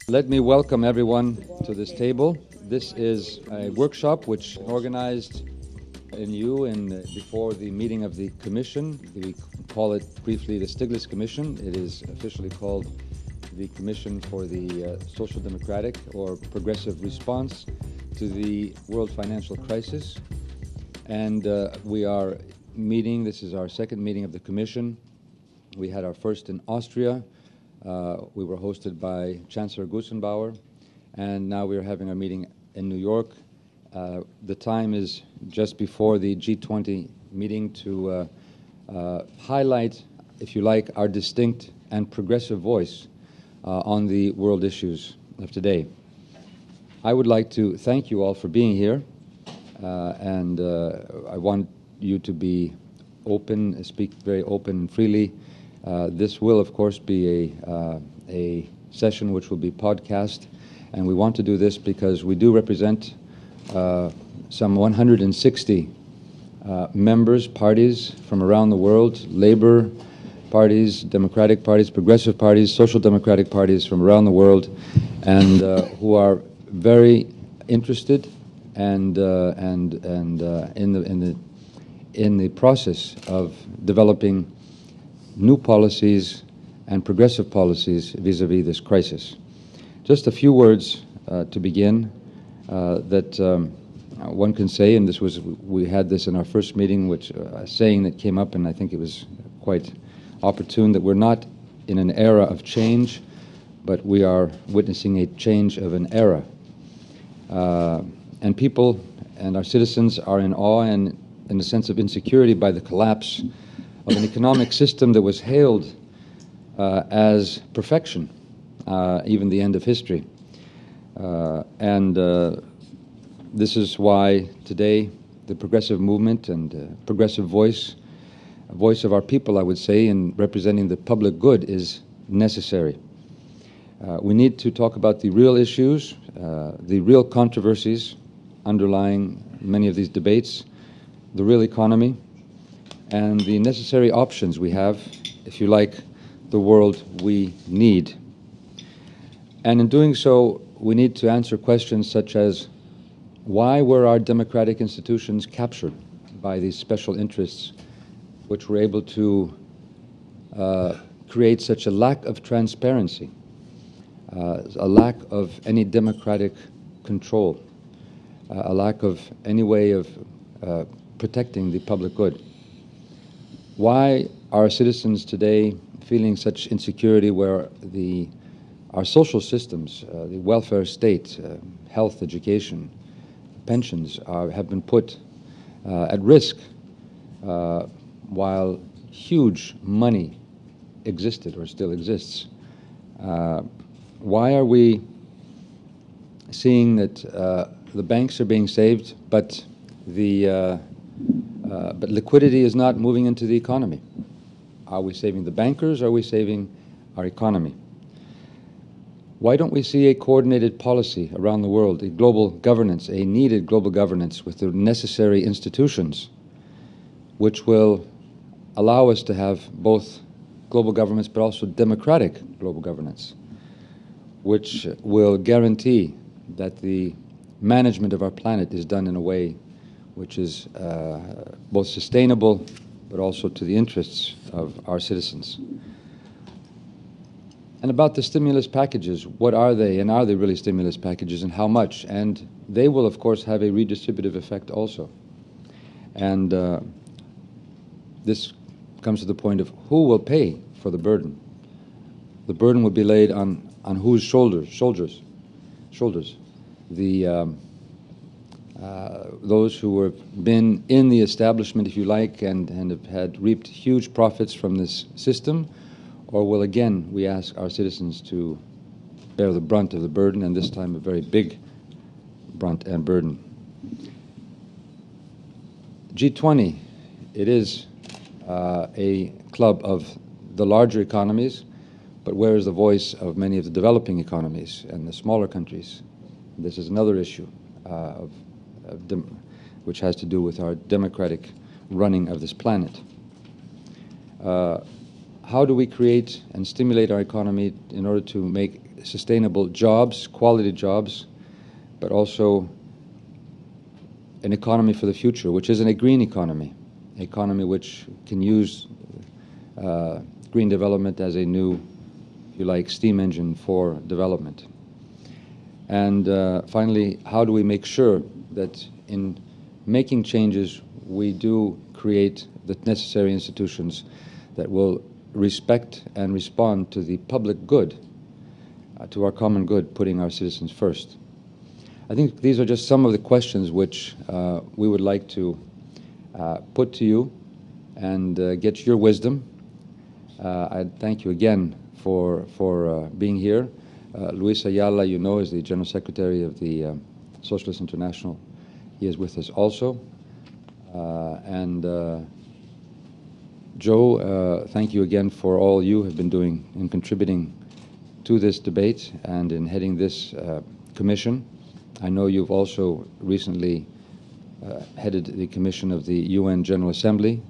Let me welcome everyone to this table. This is a workshop which organized before the meeting of the Commission. We call it briefly the Stiglitz Commission. It is officially called the Commission for the Social Democratic or Progressive Response to the World Financial Crisis. And we are meeting, this is our second meeting of the Commission. We had our first in Austria. We were hosted by Chancellor Gusenbauer, and now we are having our meeting in New York. The time is just before the G20 meeting to highlight, if you like, our distinct and progressive voice on the world issues of today. I would like to thank you all for being here, and I want you to be open, speak very open and freely. This will, of course, be a session which will be podcast, and we want to do this because we do represent some 160 members, parties from around the world, labor parties, democratic parties, progressive parties, social democratic parties from around the world, and who are very interested and in the process of developing new policies and progressive policies vis-a-vis this crisis. Just a few words to begin that one can say, and we had this in our first meeting, which a saying that came up, and I think it was quite opportune, that we're not in an era of change, but we are witnessing a change of an era. And people and our citizens are in awe and in a sense of insecurity by the collapse of an economic system that was hailed as perfection, even the end of history. This is why today the progressive movement and progressive voice, a voice of our people, I would say, in representing the public good is necessary. We need to talk about the real issues, the real controversies underlying many of these debates, the real economy, and the necessary options we have, if you like, the world we need. And in doing so, we need to answer questions such as, why were our democratic institutions captured by these special interests which were able to create such a lack of transparency, a lack of any democratic control, a lack of any way of protecting the public good? Why are citizens today feeling such insecurity where our social systems, the welfare state, health, education, pensions have been put at risk while huge money existed or still exists? Why are we seeing that the banks are being saved, but liquidity is not moving into the economy? Are we saving the bankers? Are we saving our economy? Why don't we see a coordinated policy around the world, a global governance, a needed global governance with the necessary institutions, which will allow us to have both global governments but also democratic global governance, which will guarantee that the management of our planet is done in a way which is both sustainable but also to the interests of our citizens. And about the stimulus packages, what are they, and are they really stimulus packages, and how much? And they will, of course, have a redistributive effect also. And this comes to the point of who will pay for the burden. The burden would be laid on whose shoulders? Those who have been in the establishment, if you like, and have had reaped huge profits from this system, or will again we ask our citizens to bear the brunt of the burden, and this time a very big brunt and burden. G20, it is a club of the larger economies, but where is the voice of many of the developing economies and the smaller countries? This is another issue which has to do with our democratic running of this planet. How do we create and stimulate our economy in order to make sustainable jobs, quality jobs, but also an economy for the future, which isn't a green economy, an economy which can use green development as a new, if you like, steam engine for development. And finally, how do we make sure that in making changes, we do create the necessary institutions that will respect and respond to the public good, to our common good, putting our citizens first? I think these are just some of the questions which we would like to put to you and get your wisdom. I thank you again for being here. Luis Ayala, you know, is the General Secretary of the Socialist International. He is with us also. Joe, thank you again for all you have been doing in contributing to this debate and in heading this commission. I know you've also recently headed the commission of the UN General Assembly,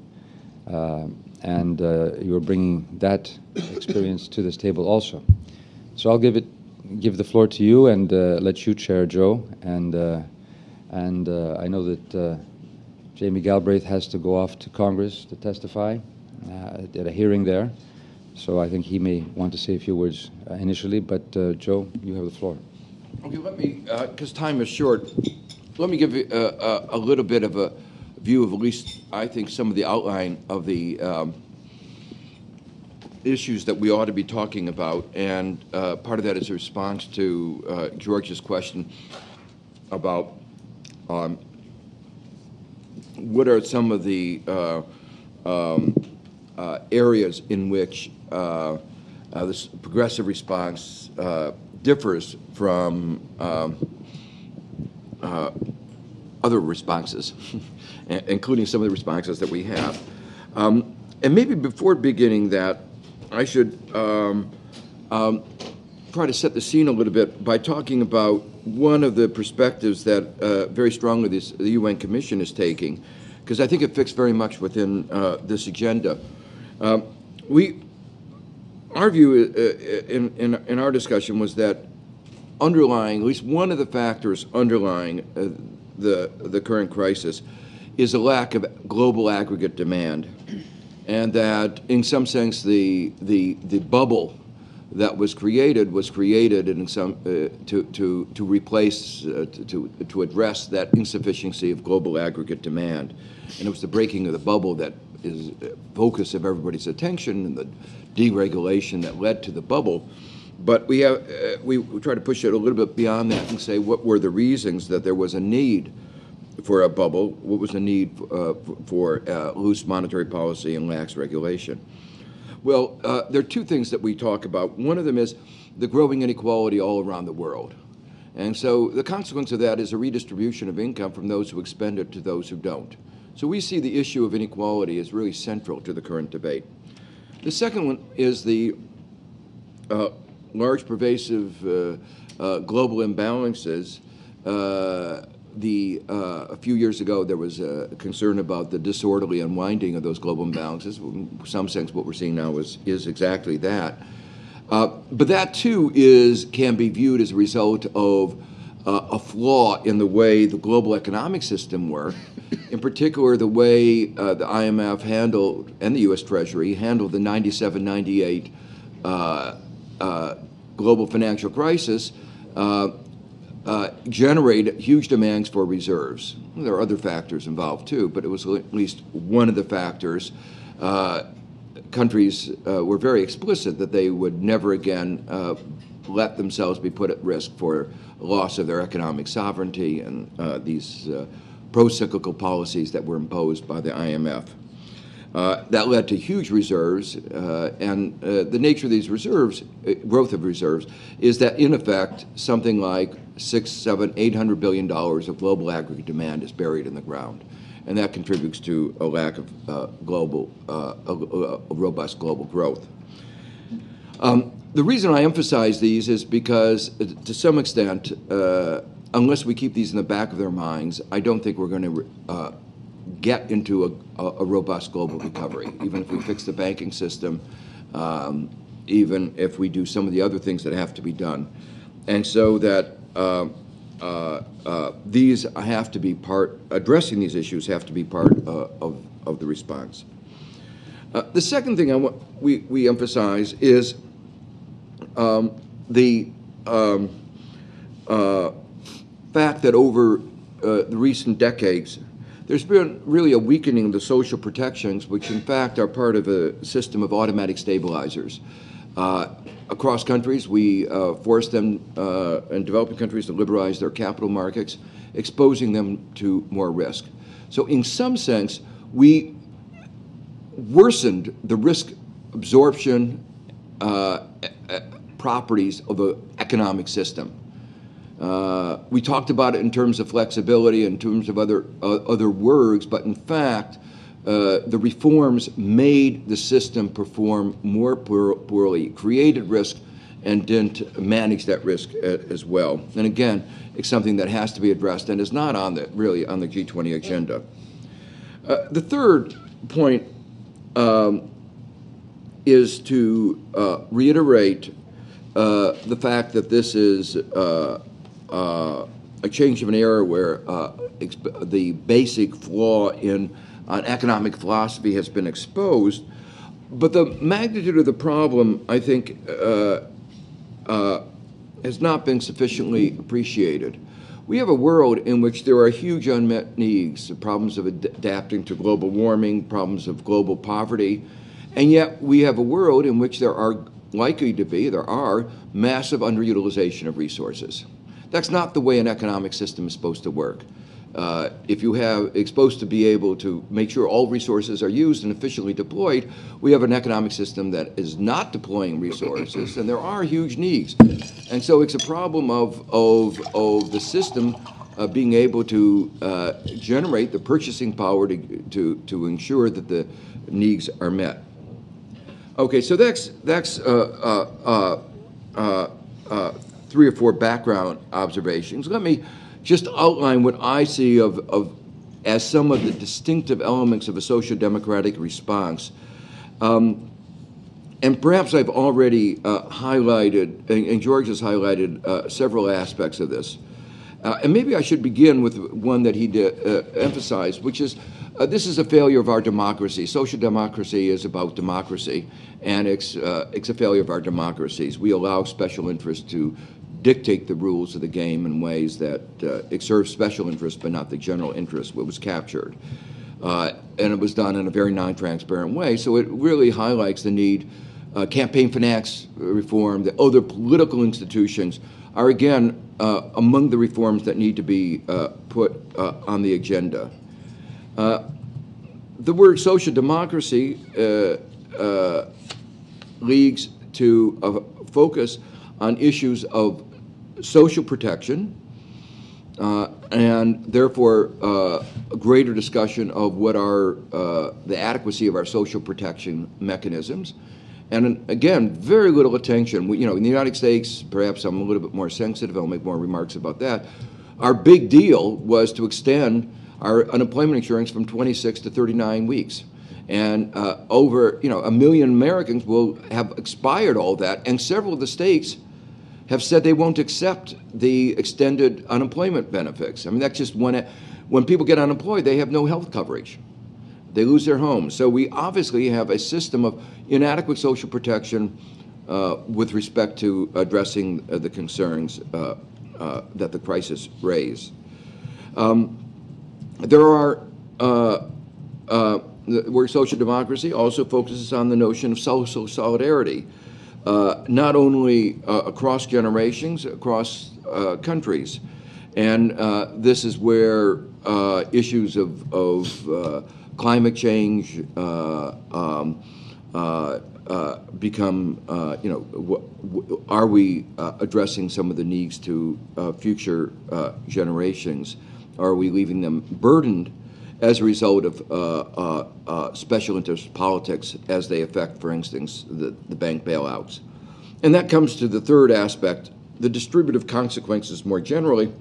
and you're bringing that experience to this table also. So I'll give the floor to you and let you chair, Joe. And I know that Jamie Galbraith has to go off to Congress to testify at a hearing there. So I think he may want to say a few words initially, but Joe, you have the floor. Okay, let me, because time is short, let me give you a little bit of a view of at least, I think, some of the outline of the issues that we ought to be talking about. And part of that is a response to George's question about what are some of the areas in which this progressive response differs from other responses, including some of the responses that we have. And maybe before beginning that, I should try to set the scene a little bit by talking about one of the perspectives that very strongly the UN Commission is taking, because I think it fits very much within this agenda. Our view in our discussion was that underlying, at least one of the factors underlying the current crisis is a lack of global aggregate demand, and that in some sense the bubble that was created in some to replace to address that insufficiency of global aggregate demand, and it was the breaking of the bubble that is the focus of everybody's attention and the deregulation that led to the bubble. But we try to push it a little bit beyond that and say what were the reasons that there was a need for a bubble, what was the need for loose monetary policy and lax regulation. Well, there are two things that we talk about. One of them is the growing inequality all around the world. And so the consequence of that is a redistribution of income from those who expend it to those who don't. So we see the issue of inequality as really central to the current debate. The second one is the large, pervasive global imbalances. A few years ago, there was a concern about the disorderly unwinding of those global imbalances. In some sense, what we're seeing now is exactly that. But that, too, can be viewed as a result of a flaw in the way the global economic system worked, in particular the way the IMF handled, and the U.S. Treasury, handled the 97-98 global financial crisis, generated huge demands for reserves. There are other factors involved, too, but it was at least one of the factors. Countries were very explicit that they would never again let themselves be put at risk for loss of their economic sovereignty and these pro-cyclical policies that were imposed by the IMF. That led to huge reserves, and the nature of these reserves, growth of reserves, is that in effect something like $600, $700, $800 billion of global aggregate demand is buried in the ground, and that contributes to a lack of robust global growth. The reason I emphasize these is because, to some extent, unless we keep these in the back of our minds, I don't think we're going to get into a robust global recovery. Even if we fix the banking system, even if we do some of the other things that have to be done. And so that these have to be addressing these issues have to be part of the response. The second thing we emphasize is the fact that over the recent decades, there's been really a weakening of the social protections, which in fact are part of a system of automatic stabilizers. Across countries, we force them in developing countries to liberalize their capital markets, exposing them to more risk. So in some sense, we worsened the risk absorption properties of the economic system. We talked about it in terms of flexibility, in terms of other words, but in fact, the reforms made the system perform more poorly, created risk, and didn't manage that risk as well. And again, it's something that has to be addressed and is not really on the G20 agenda. The third point is to reiterate the fact that this is a change of an era where the basic flaw in economic philosophy has been exposed, but the magnitude of the problem, I think, has not been sufficiently appreciated. We have a world in which there are huge unmet needs, problems of adapting to global warming, problems of global poverty, and yet we have a world in which there are massive underutilization of resources. That's not the way an economic system is supposed to work. If it's supposed to be able to make sure all resources are used and efficiently deployed, we have an economic system that is not deploying resources, and there are huge needs. And so it's a problem of the system being able to generate the purchasing power to ensure that the needs are met. Okay, so that's 3 or 4 background observations. Let me just outline what I see as some of the distinctive elements of a social democratic response. And perhaps I've already highlighted, and George has highlighted several aspects of this. And maybe I should begin with one that he emphasized, which is this is a failure of our democracy. Social democracy is about democracy, and it's a failure of our democracies. We allow special interests to dictate the rules of the game in ways that it serves special interests but not the general interest, what was captured. And it was done in a very non-transparent way, so it really highlights the need. Campaign finance reform, the other political institutions are again among the reforms that need to be put on the agenda. The word social democracy leads to a focus on issues of social protection and therefore a greater discussion of what are the adequacy of our social protection mechanisms. And again, very little attention. In the United States, perhaps I'm a little bit more sensitive. I'll make more remarks about that. Our big deal was to extend our unemployment insurance from 26 to 39 weeks. And over, 1 million Americans will have expired all that. And several of the states have said they won't accept the extended unemployment benefits. I mean, that's just when people get unemployed, they have no health coverage. They lose their homes. So we obviously have a system of inadequate social protection with respect to addressing the concerns that the crisis raised. There are, the word social democracy also focuses on the notion of social solidarity, not only across generations, across countries. And this is where issues of climate change become, are we addressing some of the needs to future generations? Are we leaving them burdened as a result of special interest politics as they affect, for instance, the bank bailouts? And that comes to the third aspect, the distributive consequences more generally.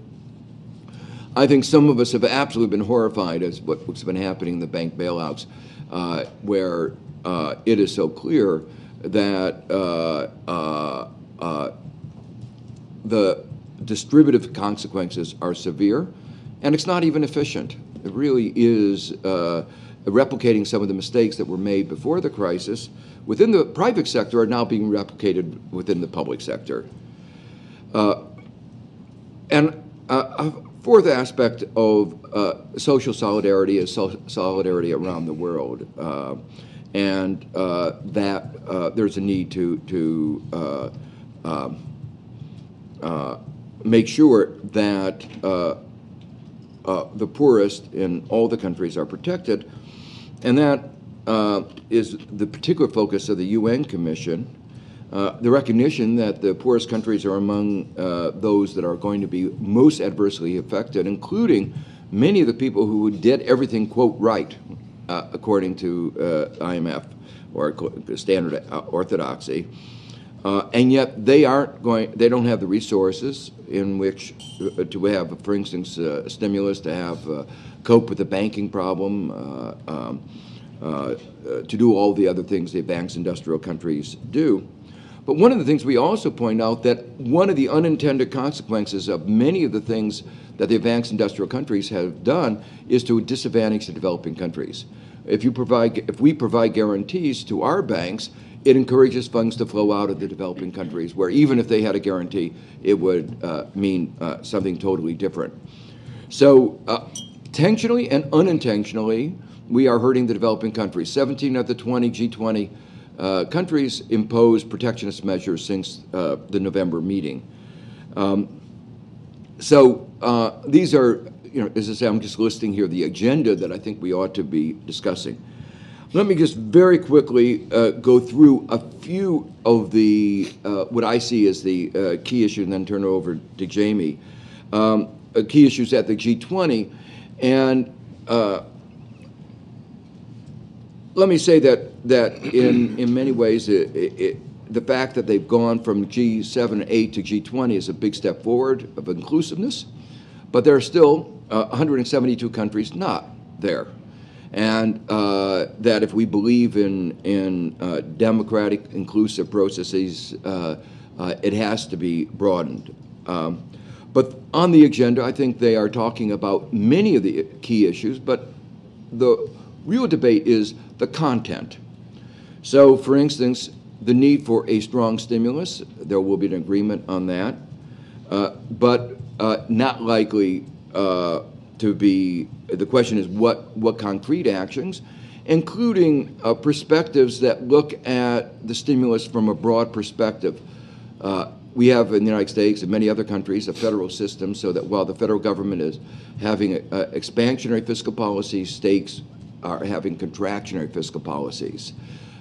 I think some of us have absolutely been horrified as what's been happening in the bank bailouts, where it is so clear that the distributive consequences are severe, and it's not even efficient. It really is replicating some of the mistakes that were made before the crisis within the private sector are now being replicated within the public sector. And a fourth aspect of social solidarity is solidarity around the world, and that there's a need to make sure that the poorest in all the countries are protected, and that is the particular focus of the UN Commission. The recognition that the poorest countries are among those that are going to be most adversely affected, including many of the people who did everything, quote, right, according to IMF or standard orthodoxy. And yet they don't have the resources in which to have, for instance, a stimulus to have cope with the banking problem, to do all the other things the advanced industrial countries do. But one of the things we also point out that one of the unintended consequences of many of the things that the advanced industrial countries have done is to disadvantage the developing countries. If we provide guarantees to our banks, it encourages funds to flow out of the developing countries, where even if they had a guarantee, it would mean something totally different. So intentionally and unintentionally, we are hurting the developing countries. 17 of the 20 G20 countries imposed protectionist measures since the November meeting. So these are, as I say, I'm just listing here the agenda that I think we ought to be discussing. Let me just very quickly go through a few of the, what I see as the key issues, and then turn it over to Jamie. Key issues at the G20. And let me say that in many ways, the fact that they've gone from G7, 8 to G20 is a big step forward of inclusiveness, but there are still 172 countries not there. And that if we believe in democratic, inclusive processes, it has to be broadened. But on the agenda, I think they are talking about many of the key issues, but the real debate is the content. So, for instance, the need for a strong stimulus, there will be an agreement on that, but not likely to be, the question is what concrete actions, including perspectives that look at the stimulus from a broad perspective. We have in the United States and many other countries a federal system, so that while the federal government is having expansionary fiscal policies, states are having contractionary fiscal policies.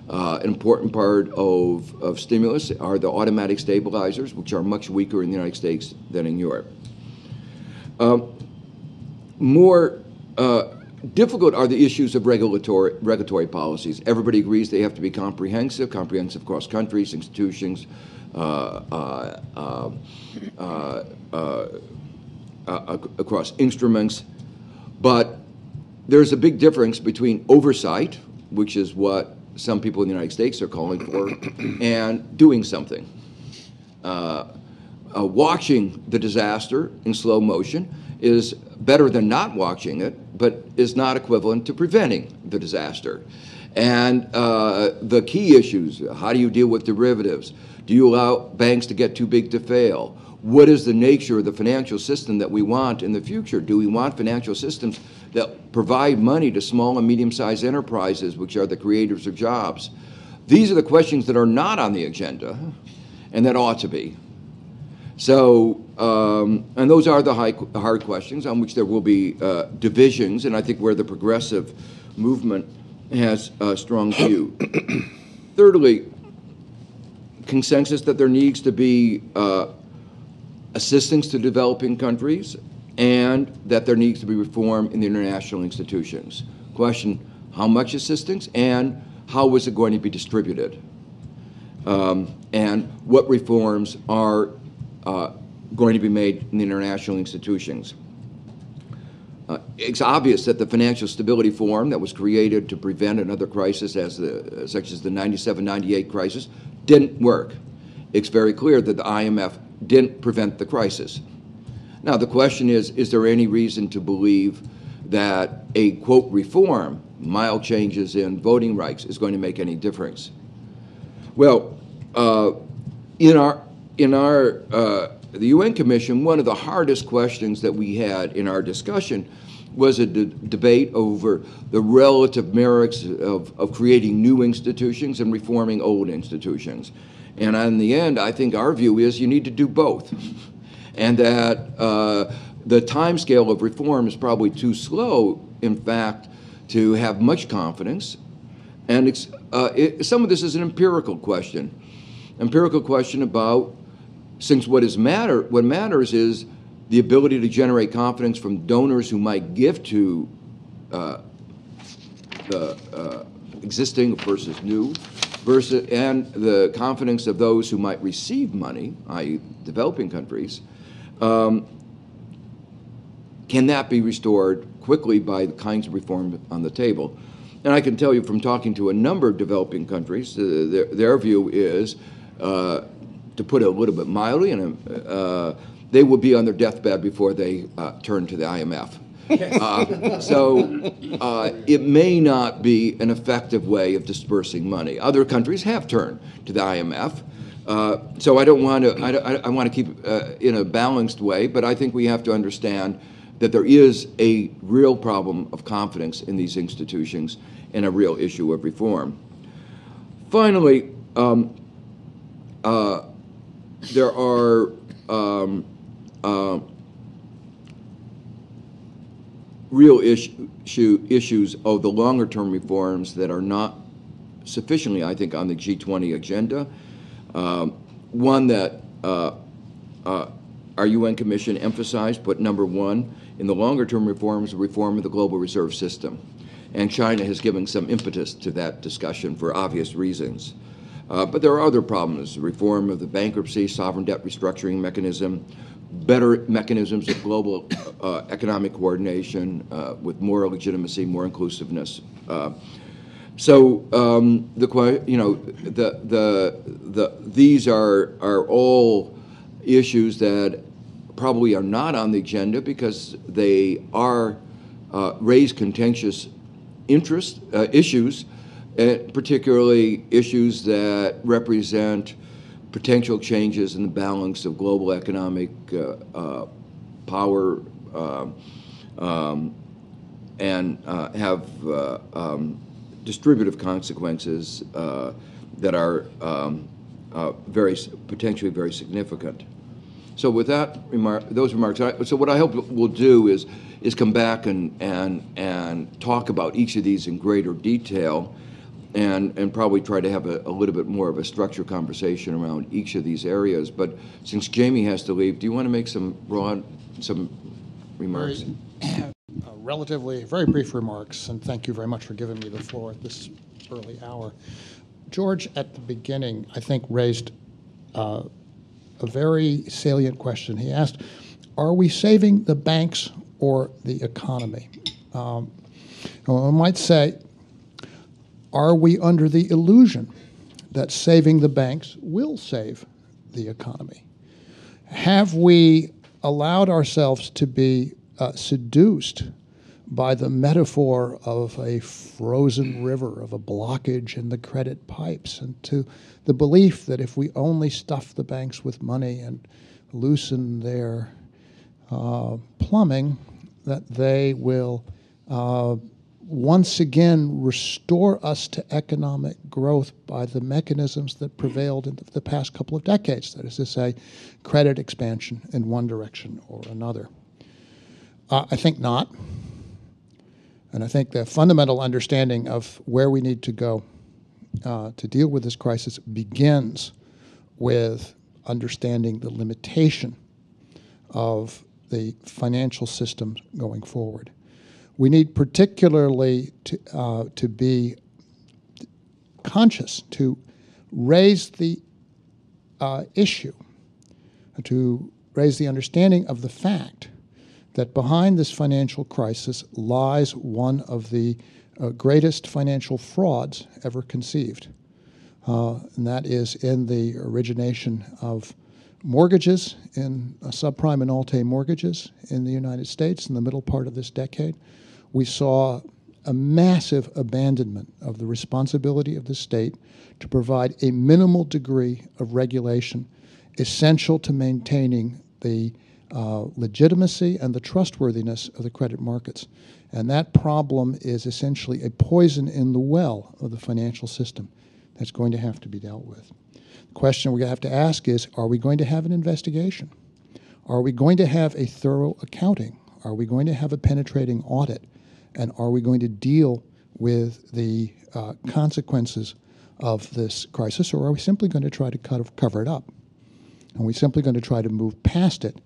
An important part of stimulus are the automatic stabilizers, which are much weaker in the United States than in Europe. More difficult are the issues of regulatory policies. Everybody agrees they have to be comprehensive across countries, institutions, across instruments. But there's a big difference between oversight, which is what some people in the United States are calling for, and doing something. Watching the disaster in slow motion is better than not watching it, but is not equivalent to preventing the disaster. And the key issues, how do you deal with derivatives? Do you allow banks to get too big to fail? What is the nature of the financial system that we want in the future? Do we want financial systems that provide money to small and medium-sized enterprises, which are the creators of jobs? These are the questions that are not on the agenda, and that ought to be. So, and those are the hard questions on which there will be divisions, and I think where the progressive movement has a strong view. Thirdly, consensus that there needs to be assistance to developing countries, and that there needs to be reform in the international institutions. Question, how much assistance, and how is it going to be distributed? And what reforms are going to be made in the international institutions. It's obvious that the Financial Stability Forum that was created to prevent another crisis such as the 97-98 crisis didn't work. It's very clear that the IMF didn't prevent the crisis. Now, the question is there any reason to believe that a, quote, reform, mild changes in voting rights, is going to make any difference? Well, the UN Commission, one of the hardest questions that we had in our discussion was a debate over the relative merits of creating new institutions and reforming old institutions. And in the end, I think our view is you need to do both. And that the timescale of reform is probably too slow, in fact, to have much confidence. And some of this is an empirical question about, since what matters is the ability to generate confidence from donors who might give to the existing versus new, and the confidence of those who might receive money, i.e. developing countries, can that be restored quickly by the kinds of reform on the table? And I can tell you from talking to a number of developing countries, their view is, to put it a little bit mildly, they will be on their deathbed before they turn to the IMF. It may not be an effective way of dispersing money. Other countries have turned to the IMF. So I don't want to. I want to keep in a balanced way, but I think we have to understand that there is a real problem of confidence in these institutions and a real issue of reform. Finally, there are real issues of the longer-term reforms that are not sufficiently, I think, on the G20 agenda. One that our UN Commission emphasized, put number one in the longer-term reforms, the reform of the global reserve system. And China has given some impetus to that discussion for obvious reasons. But there are other problems: the reform of the bankruptcy, sovereign debt restructuring mechanism, better mechanisms of global economic coordination with more legitimacy, more inclusiveness. These are all issues that probably are not on the agenda because they are raise contentious issues, particularly issues that represent potential changes in the balance of global economic power and have distributive consequences that are potentially very significant. So with those remarks, so what I hope we'll do is come back and talk about each of these in greater detail, and probably try to have a little bit more of a structured conversation around each of these areas. But since Jamie has to leave, do you want to make some remarks? Relatively very brief remarks, and thank you very much for giving me the floor at this early hour. George, at the beginning, I think raised a very salient question. He asked, are we saving the banks or the economy? I might say, are we under the illusion that saving the banks will save the economy? Have we allowed ourselves to be seduced by the metaphor of a frozen river, of a blockage in the credit pipes, and to the belief that if we only stuff the banks with money and loosen their plumbing, that they will once again restore us to economic growth by the mechanisms that prevailed in the past couple of decades, that is to say, credit expansion in one direction or another. I think not. And I think the fundamental understanding of where we need to go to deal with this crisis begins with understanding the limitation of the financial system going forward. We need particularly to be conscious, to raise the issue, to raise the understanding of the fact that behind this financial crisis lies one of the greatest financial frauds ever conceived. And that is in the origination of mortgages, in subprime and alt-A mortgages in the United States in the middle part of this decade. We saw a massive abandonment of the responsibility of the state to provide a minimal degree of regulation essential to maintaining the legitimacy and the trustworthiness of the credit markets. And that problem is essentially a poison in the well of the financial system that's going to have to be dealt with. The question we have to ask is, are we going to have an investigation? Are we going to have a thorough accounting? Are we going to have a penetrating audit? And are we going to deal with the consequences of this crisis, or are we simply going to try to cover it up? Are we simply going to try to move past it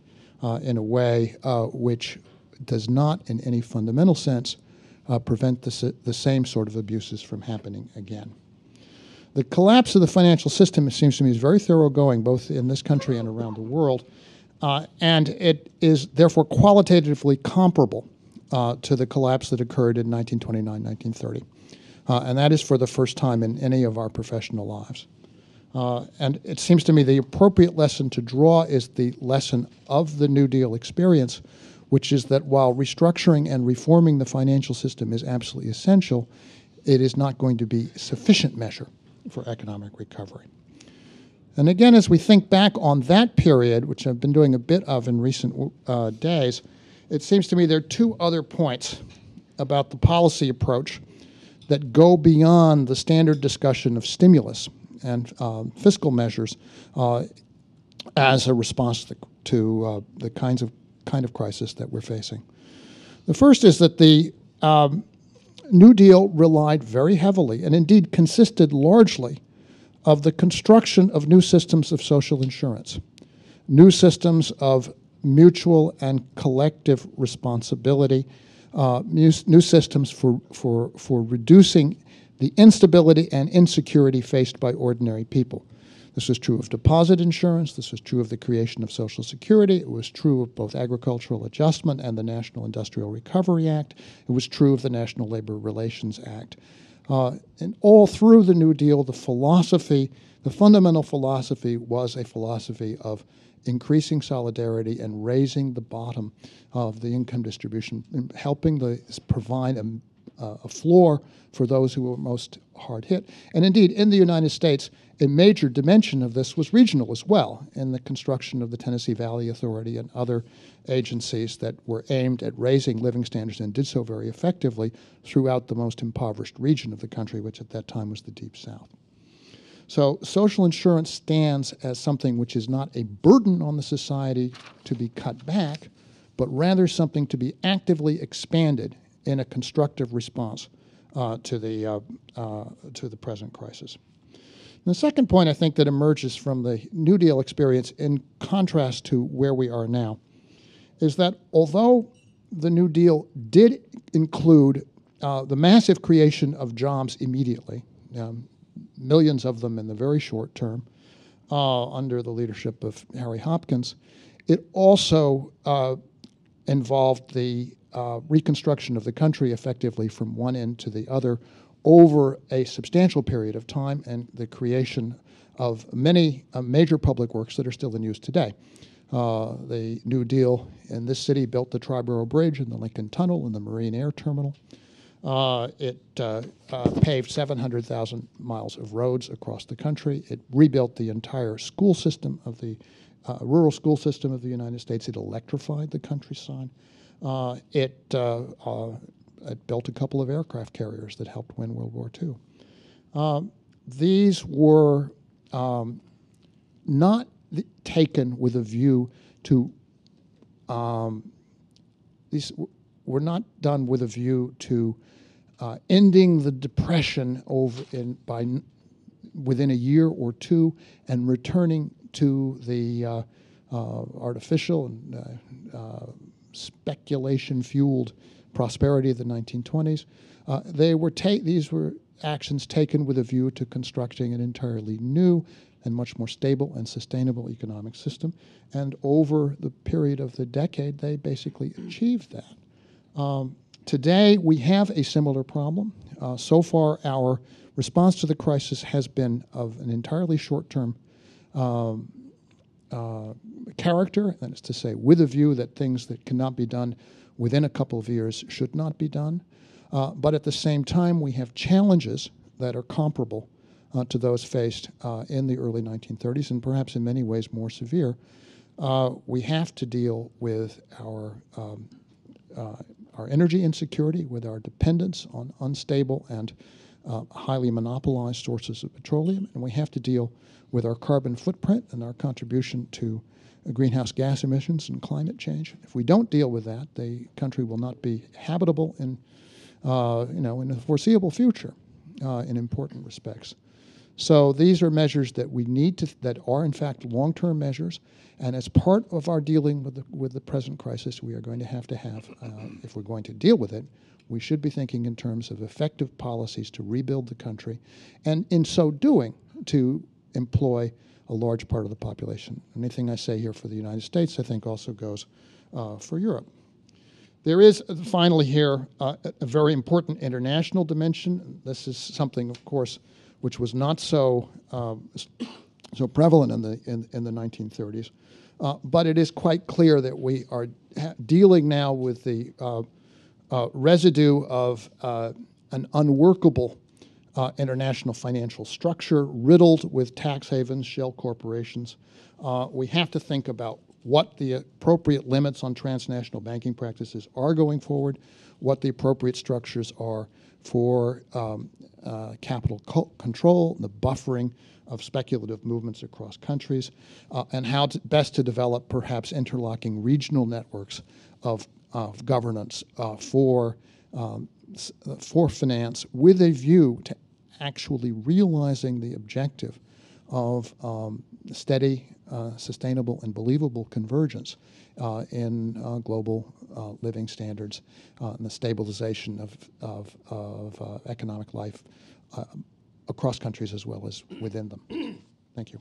in a way which does not, in any fundamental sense, prevent the same sort of abuses from happening again? The collapse of the financial system, it seems to me, is very thoroughgoing, both in this country and around the world, and it is therefore qualitatively comparable to the collapse that occurred in 1929, 1930. And that is for the first time in any of our professional lives. And it seems to me the appropriate lesson to draw is the lesson of the New Deal experience, which is that while restructuring and reforming the financial system is absolutely essential, it is not going to be sufficient measure for economic recovery. And again, as we think back on that period, which I've been doing a bit of in recent days, it seems to me there are two other points about the policy approach that go beyond the standard discussion of stimulus and fiscal measures as a response to the kind of crisis that we're facing. The first is that the New Deal relied very heavily, and indeed consisted largely, of the construction of new systems of social insurance, new systems of mutual and collective responsibility, new systems for reducing the instability and insecurity faced by ordinary people. This was true of deposit insurance. This was true of the creation of Social Security. It was true of both agricultural adjustment and the National Industrial Recovery Act. It was true of the National Labor Relations Act. And all through the New Deal, the fundamental philosophy was a philosophy of increasing solidarity and raising the bottom of the income distribution, and helping provide a floor for those who were most hard hit. And indeed, in the United States, a major dimension of this was regional as well, in the construction of the Tennessee Valley Authority and other agencies that were aimed at raising living standards and did so very effectively throughout the most impoverished region of the country, which at that time was the Deep South. So social insurance stands as something which is not a burden on the society to be cut back, but rather something to be actively expanded in a constructive response to the present crisis. And the second point I think that emerges from the New Deal experience, in contrast to where we are now, is that although the New Deal did include the massive creation of jobs immediately, millions of them in the very short term, under the leadership of Harry Hopkins, it also involved the reconstruction of the country effectively from one end to the other over a substantial period of time, and the creation of many major public works that are still in use today. The New Deal in this city built the Triborough Bridge and the Lincoln Tunnel and the Marine Air Terminal. It paved 700,000 miles of roads across the country. It rebuilt the entire school system of the rural school system of the United States. It electrified the countryside. It built a couple of aircraft carriers that helped win World War II. These were not taken with a view to, these were not done with a view to ending the Depression within a year or two and returning to the artificial and speculation-fueled prosperity of the 1920s. These were actions taken with a view to constructing an entirely new, and much more stable and sustainable economic system. And over the period of the decade, they basically achieved that. Today, we have a similar problem. So far, our response to the crisis has been of an entirely short-term character, that is to say, with a view that things that cannot be done within a couple of years should not be done. But at the same time, we have challenges that are comparable to those faced in the early 1930s, and perhaps in many ways more severe. We have to deal with our energy insecurity, with our dependence on unstable and highly monopolized sources of petroleum, and we have to deal with our carbon footprint and our contribution to greenhouse gas emissions and climate change. If we don't deal with that, the country will not be habitable in the foreseeable future in important respects. So these are measures that we need to, that are in fact long-term measures, and as part of our dealing with the present crisis, we are going to have, if we're going to deal with it, we should be thinking in terms of effective policies to rebuild the country, and in so doing, to employ a large part of the population. Anything I say here for the United States, I think also goes for Europe. There is, finally here, a very important international dimension. This is something, of course, which was not so prevalent in the 1930s. But it is quite clear that we are dealing now with the residue of an unworkable international financial structure riddled with tax havens, shell corporations. We have to think about what the appropriate limits on transnational banking practices are going forward, what the appropriate structures are for capital control, the buffering of speculative movements across countries, and how best to develop perhaps interlocking regional networks of governance for finance, with a view to actually realizing the objective of steady, sustainable, and believable convergence in global living standards and the stabilization of economic life across countries as well as within them. Thank you.